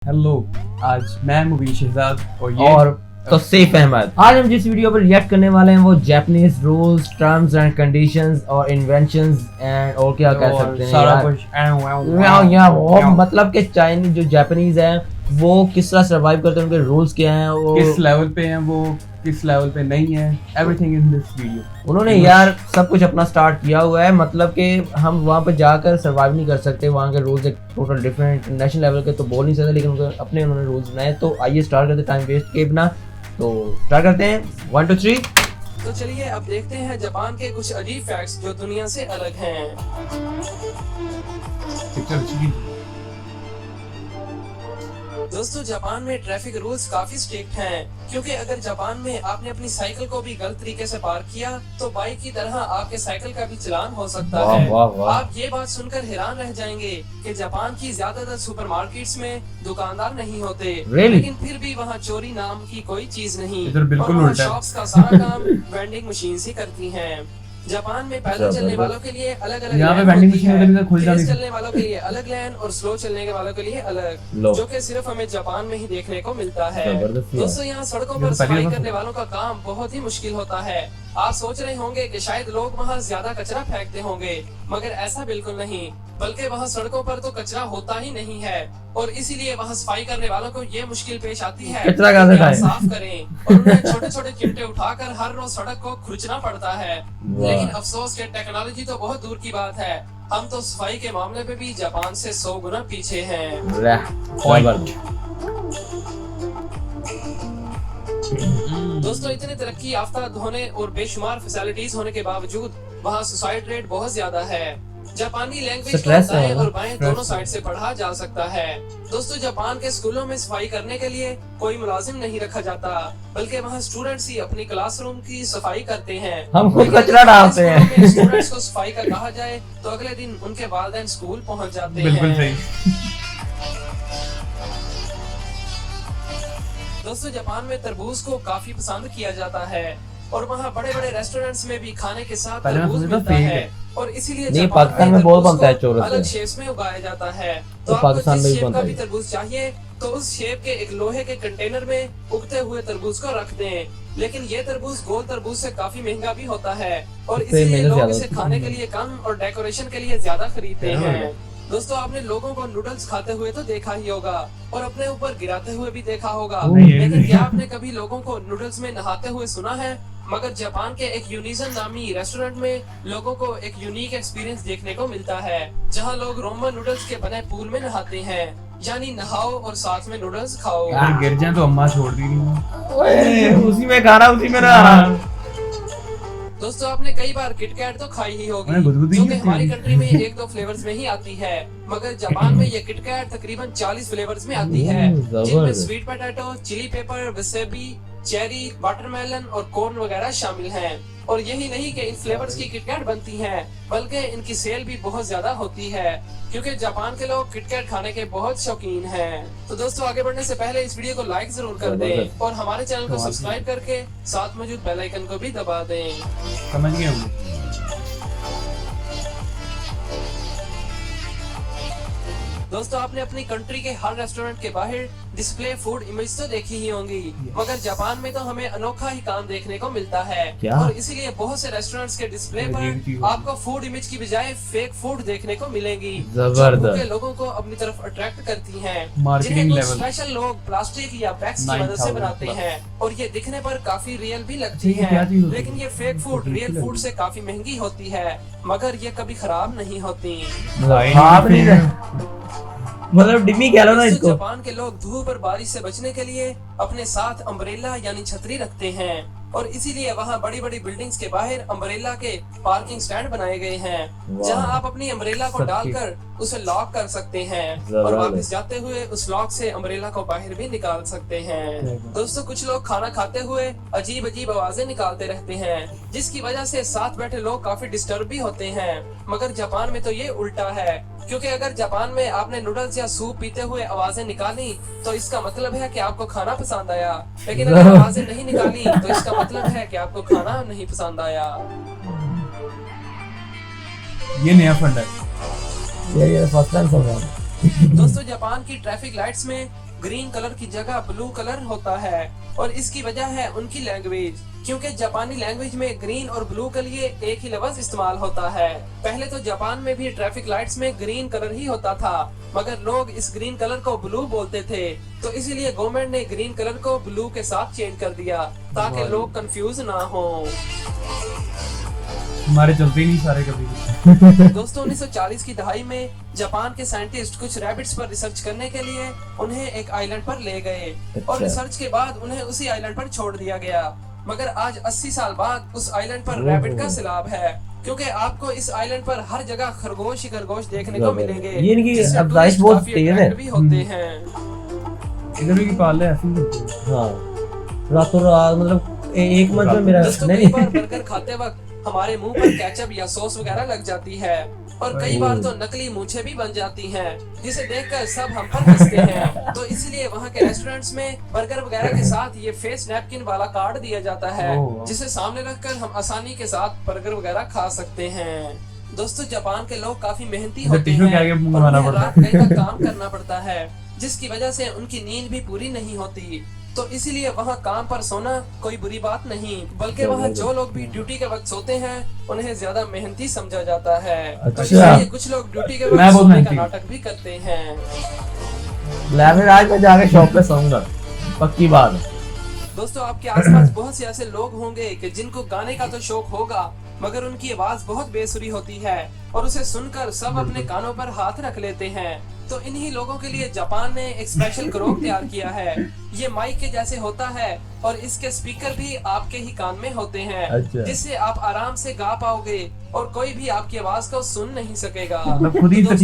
Hello, आज मैं मुबीन शहजाद और तौसीफ अहमद। आज हम जिस वीडियो पर रिएक्ट करने वाले हैं वो Japanese rules, terms and conditions और इन्वेंशंस एंड और क्या कह सकते हैं सारा यार, कुछ मतलब कि चाइनीज जो जापानीज हैं वो किस तरह सर्वाइव करते हैं, उनके रूल्स क्या हैं, वो किस लेवल पे हैं, वो किस लेवल पे नहीं है, एवरीथिंग इन दिस वीडियो। उन्होंने यार सब कुछ अपना स्टार्ट किया हुआ है। मतलब कि हम वहाँ पे जाकर सर्वाइव नहीं कर सकते, वहाँ के रूल्स एक टोटल डिफरेंट इंटरनेशनल लेवल के तो बोल नहीं सकते, लेकिन उनके अपने उन्होंने रूल्स बनाए। तो आइए स्टार्ट करते, टाइम वेस्ट किए बिना। तो स्टार्ट करते हैं 1 2 3। तो चलिए अब देखते हैं जापान के कुछ अजीब फैक्ट्स जो दुनिया से अलग हैं। पिक्चर अच्छी दोस्तों, जापान में ट्रैफिक रूल्स काफी स्ट्रिक्ट हैं, क्योंकि अगर जापान में आपने अपनी साइकिल को भी गलत तरीके से पार्क किया तो बाइक की तरह आपके साइकिल का भी चालान हो सकता है। आप ये बात सुनकर हैरान रह जाएंगे कि जापान की ज्यादातर सुपरमार्केट्स में दुकानदार नहीं होते, लेकिन फिर भी वहाँ चोरी नाम की कोई चीज नहीं। इधर बिल्कुल और वहाँ उल्टा है। शॉप्स का सारा काम वेंडिंग मशीन ही करती हैं। जापान में पैदल चलने वालों के लिए अलग अलग यहाँ पे वेंडिंग मशीन उधर खुल जाती तेज है। चलने वालों के लिए अलग लाइन और स्लो चलने के वालों के लिए अलग, जो कि सिर्फ हमें जापान में ही देखने को मिलता है। दोस्तों, यहाँ सड़कों पर सफाई करने वालों का काम बहुत ही मुश्किल होता है। आप सोच रहे होंगे कि शायद लोग वहाँ ज्यादा कचरा फेंकते होंगे, मगर ऐसा बिल्कुल नहीं, बल्कि वहाँ सड़कों पर तो कचरा होता ही नहीं है और इसीलिए वहाँ सफाई करने वालों को ये मुश्किल पेश आती है कचरा कहाँ से कि खाएं? साफ करें और उन्हें छोटे छोटे चिमटे उठाकर हर रोज सड़क को खुरचना पड़ता है। लेकिन अफसोस के टेक्नोलॉजी तो बहुत दूर की बात है, हम तो सफाई के मामले में भी जापान से 100 गुना पीछे हैं। दोस्तों, इतने तरक्की याफ्ता धोने और बेशुमार फैसिलिटीज होने के बावजूद वहाँ सुसाइड रेट बहुत ज्यादा है। जापानी लैंग्वेज को स्ट्रेस है दाएं ना? और बाएं दोनों साइड से पढ़ा जा सकता है। दोस्तों, जापान के स्कूलों में सफाई करने के लिए कोई मुलाजिम नहीं रखा जाता, बल्कि वहाँ स्टूडेंट्स ही अपनी क्लासरूम की सफाई करते हैं। हम खुद कचरा डालते हैं। स्टूडेंट्स को सफाई का कहा जाए तो अगले दिन उनके वालिदैन स्कूल पहुँच जाते बिल्कुल हैं। सही। दोस्तों, जापान में तरबूज को काफी पसंद किया जाता है और वहाँ बड़े बड़े रेस्टोरेंट्स में भी खाने के साथ पहले मैं तरबूज सोचता मिलता फेक है है। और इसीलिए नहीं, जापान पाकिस्तान में में बहुत तरबूज बनता है को चौरस अलग से। शेप्स में उगाया जाता है। तो आपको पाकिस्तान जिस में भी शेप का बनता भी है। तरबूज चाहिए तो उस शेप के एक लोहे के कंटेनर में उगते हुए तरबूज को रख दें। लेकिन ये तरबूज गोल तरबूज से काफी महंगा भी होता है और इससे इसीलिए मेहनत लोग ज्यादा इसे होती खाने है। के लिए कम और डेकोरेशन के लिए ज्यादा खरीदते हाँ। हैं। दोस्तों, आपने लोगों को नूडल्स खाते हुए तो देखा ही होगा और अपने ऊपर गिराते हुए भी देखा होगा, नहीं, लेकिन नहीं। क्या आपने कभी लोगों को नूडल्स में नहाते हुए सुना है? मगर जापान के एक यूनिजन नामी रेस्टोरेंट में लोगों को एक यूनिक एक्सपीरियंस देखने को मिलता है, जहां लोग रोमन नूडल्स के बने पूल में नहाते हैं। यानी नहाओ और साथ में नूडल्स खाओ। अगर गिर जाए तो अम्मा छोड़ दी नहीं। ओए, उसी में खाना उसी में रहा। दोस्तों, आपने कई बार किटकैट तो खाई ही होगी, मैंने गुदगुदी जो की कि थी। हमारी कंट्री में 1-2 फ्लेवर्स में ही आती है, मगर जापान में ये किटकैट तकरीबन 40 फ्लेवर्स में आती है, जिनमें जबरदस्त। Sweet potato, chilli pepper, wasabi, cherry, watermelon और कॉर्न वगैरह शामिल हैं। और यही नहीं कि इन फ्लेवर्स की किटकैट बनती हैं, बल्कि इनकी सेल भी बहुत ज्यादा होती है, क्योंकि जापान के लोग किटकैट खाने के बहुत शौकीन हैं। तो दोस्तों, आगे बढ़ने से पहले इस वीडियो को लाइक जरूर कर दें और हमारे चैनल को सब्सक्राइब करके साथ मौजूद बेल आइकन को भी दबा दें। समझ गए होंगे। दोस्तों, आपने अपनी कंट्री के हर रेस्टोरेंट के बाहर डिस्प्ले फूड इमेज तो देखी ही होंगी, मगर जापान में तो हमें अनोखा ही काम देखने को मिलता है। क्या? और इसीलिए बहुत से रेस्टोरेंट्स के डिस्प्ले पर आपको फूड इमेज की बजाय फेक फूड देखने को मिलेगी, जो जबरदस्त। भूखे लोगों को अपनी तरफ अट्रैक्ट करती हैं, Marketing जिन्हें कुछ level। स्पेशल लोग प्लास्टिक या बैग्स की मदद से 9,000 बनाते plus। हैं और ये दिखने पर काफी रियल भी लगती अच्छा, ये क्या है। चीज़ होती है? लेकिन ये फेक फूड रियल फूड से काफी महंगी होती है, मगर ये कभी खराब नहीं होती। आप नहीं रहे। मतलब डिमी कह लो ना दोस्तों, इसको। जापान के लोग धूप और बारिश से बचने के लिए अपने साथ अम्ब्रेला यानी छतरी रखते हैं और इसीलिए वहाँ बड़ी बड़ी बिल्डिंग्स के बाहर अम्ब्रेला के पार्किंग स्टैंड बनाए गए हैं, जहाँ आप अपनी अम्ब्रेला को डालकर उसे लॉक कर सकते हैं और वापस जाते हुए उस लॉक से अम्ब्रेला को बाहर भी निकाल सकते हैं। दोस्तों, कुछ लोग खाना खाते हुए अजीब अजीब आवाजें निकालते रहते हैं, जिसकी वजह से साथ बैठे लोग काफी डिस्टर्ब भी होते हैं। मगर जापान में तो ये उल्टा है, क्योंकि अगर जापान में आपने नूडल्स या सूप पीते हुए आवाजें निकाली तो इसका मतलब है कि आपको खाना पसंद आया, लेकिन अगर आवाजें नहीं निकाली तो इसका मतलब है कि आपको खाना नहीं पसंद आया। ये नया फंड है। ये फर्स्ट टाइम सुन रहा हूँ। दोस्तों, जापान की ट्रैफिक लाइट्स में ग्रीन कलर की जगह ब्लू कलर होता है और इसकी वजह है उनकी लैंग्वेज, क्योंकि जापानी लैंग्वेज में ग्रीन और ब्लू के लिए एक ही लफ्ज इस्तेमाल होता है। पहले तो जापान में भी ट्रैफिक लाइट्स में ग्रीन कलर ही होता था, मगर लोग इस ग्रीन कलर को ब्लू बोलते थे, तो इसीलिए गवर्नमेंट ने ग्रीन कलर को ब्लू के साथ चेंज कर दिया ताकि लोग कंफ्यूज ना हो। हमारे चलते ही नहीं सारे कभी। दोस्तों 1940 की दहाई में जापान के साइंटिस्ट कुछ रैबिट्स पर रिसर्च करने के लिए उन्हें एक आइलैंड पर ले गए और रिसर्च के बाद उन्हें उसी आइलैंड पर छोड़ दिया गया। मगर आज 80 साल बाद उस आइलैंड पर रैबिट का सैलाब है, क्योंकि आपको इस आइलैंड पर हर जगह खरगोश ही खरगोश देखने को मिलेंगे। ये इनकी जिससे अफजाइश टूरिस्ट बहुत काफी तेज है। attract भी होते हैं। इधर भी पाल है ऐसे ही होते हैं। हाँ, रातों रात मतलब एक मंथ में मेरा दोस्तों कई बार बर्गर खाते वक्त हमारे मुंह पर केचप या सॉस वगैरह लग जाती है और कई बार तो नकली मूंछें भी बन जाती हैं, जिसे देखकर सब हम पर हंसते हैं। तो इसीलिए वहाँ के रेस्टोरेंट्स में बर्गर वगैरह के साथ ये फेस नैपकिन वाला कार्ड दिया जाता है, जिसे सामने रखकर हम आसानी के साथ बर्गर वगैरह खा सकते हैं। दोस्तों जापान के लोग काफी मेहनती होते हैं और उन्हें रात गए तक काम करना पड़ता है, जिसकी वजह से उनकी नींद भी पूरी नहीं होती। तो इसीलिए वहाँ काम पर सोना कोई बुरी बात नहीं, बल्कि वहाँ जो लोग भी ड्यूटी के वक्त सोते हैं उन्हें ज्यादा मेहनती समझा जाता है। तो इसलिए कुछ लोग ड्यूटी के वक्त सोने का नाटक भी करते हैं। फिर आज मैं जाके शॉप पे सोऊंगा, पक्की बात है। दोस्तों आपके आसपास बहुत से ऐसे लोग होंगे कि जिनको गाने का तो शौक होगा, मगर उनकी आवाज बहुत बेसुरी होती है और उसे सुनकर सब अपने कानों पर हाथ रख लेते हैं। तो इन्हीं लोगों के लिए जापान ने एक स्पेशल क्रोक तैयार किया है। ये माइक के जैसे होता है और इसके स्पीकर भी आपके ही कान में होते हैं, जिससे आप आराम से गा पाओगे और कोई भी आपकी आवाज को सुन नहीं सकेगा। खुद ही कुछ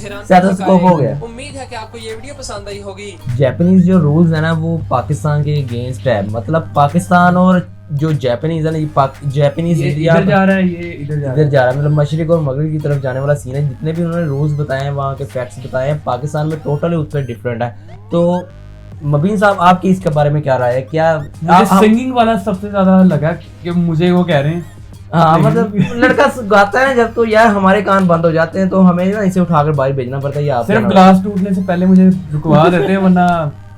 हैरान। उम्मीद है कि आपको ये वीडियो पसंद आई होगी। जापानीज जो रूल्स है ना वो पाकिस्तान के अगेंस्ट है, मतलब पाकिस्तान और जो जापानीज है ना, जापानीज इधर जा रहा है, ये इधर जा रहा है, मतलब मशरिक और मगरिब की तरफ जाने वाला सीन है। जितने भी उन्होंने रूल्स बताए हैं, वहाँ के फैक्ट्स बताए हैं, पाकिस्तान में टोटली उससे डिफरेंट है। तो मबीन साहब आपकी इसके बारे में क्या राय है? क्या मुझे सिंगिंग वाला सबसे ज्यादा लगा कि मुझे वो कह रहे हैं, हाँ मतलब लड़का गाता है जब, तो यार हमारे कान बंद हो जाते हैं, तो हमें ना इसे उठाकर बाहर भेजना पड़ता है। या सिर्फ ग्लास टूटने से पहले मुझे रुकवा देते हैं, वरना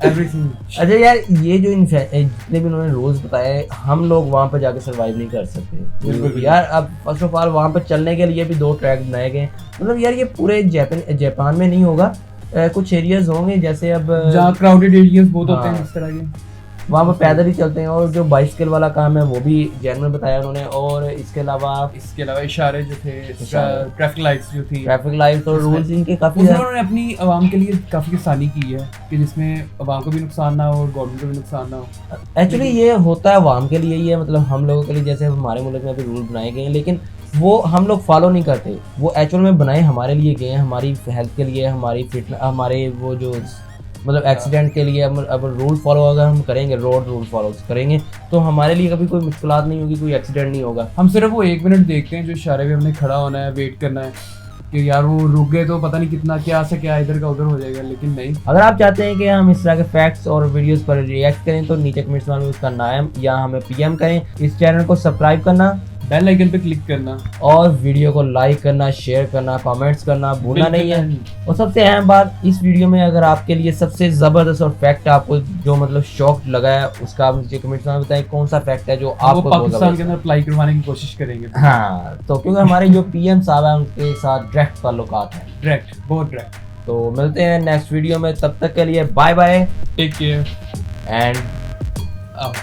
एवरीथिंग। अच्छा यार, ये जो जितने भी उन्होंने रूल्स बताए, हम लोग वहाँ पर जाके सरवाइव नहीं कर सकते बिल्कुल यार। अब फर्स्ट ऑफ ऑल वहाँ पर चलने के लिए भी 2 ट्रैक बनाए गए, मतलब यार ये पूरे जापान में नहीं होगा, कुछ एरियाज होंगे जैसे अब जहाँ क्राउडेड एरियाज बहुत होते हैं इस तरह के, वहाँ पर पैदल ही चलते हैं। और जो बाइसिकल वाला काम है वो भी जेन्युइन बताया उन्होंने। और इसके अलावा इशारे जो थे, ट्रैफिक लाइट्स जो थी, ट्रैफिक लाइट्स और रूल्स इनके काफी उन्होंने अपनी आवाम के लिए काफी आसानी की है कि जिसमें आवाम को भी नुकसान ना हो और गवर्नमेंट को भी नुकसान ना हो। एक्चुअली ये होता है आवाम के लिए ही है, मतलब हम लोगों के लिए, जैसे हमारे मुल्क में भी रूल बनाए गए हैं, लेकिन वो हम लोग फॉलो नहीं करते। वो एक्चुअल में बनाए हमारे लिए गए हैं, हमारी हेल्थ के लिए, हमारी फिटनेस, हमारे वो जो मतलब एक्सीडेंट के लिए। अब रूल फॉलो अगर हम करेंगे, रोड रूल फॉलो करेंगे, तो हमारे लिए कभी कोई मुश्किलात नहीं होगी, कोई एक्सीडेंट नहीं होगा। हम सिर्फ वो 1 मिनट देखते हैं जो इशारे पे हमने खड़ा होना है, वेट करना है कि यार वो रुक गए तो पता नहीं कितना क्या से क्या इधर का उधर हो जाएगा, लेकिन नहीं। अगर आप चाहते हैं कि हम इस तरह के फैक्ट्स और वीडियोस पर रिएक्ट करें, तो नीचे कमेंट्स में उसका नाम या हमें PM करें। इस चैनल को सब्सक्राइब करना, बेल आइकन पे क्लिक करना और वीडियो को लाइक करना, शेयर करना, कमेंट्स करना भूलना नहीं है। और सबसे अहम बात, इस वीडियो में अगर आपके लिए सबसे ज़बरदस्त और फैक्ट आपको जो मतलब शॉक लगा है, उसका आप मुझे कमेंट्स में बताएं कौन सा फैक्ट है जो आपको पाकिस्तान के अंदर अप्लाई करवाने की कोशिश करेंगे। हाँ, तो क्योंकि हमारे जो PM साहब हैं उनके साथ डायरेक्ट ताल्लुकात हैं, बहुत डायरेक्ट। तो मिलते हैं नेक्स्ट वीडियो में, तब तक के लिए bye bye, take care and out.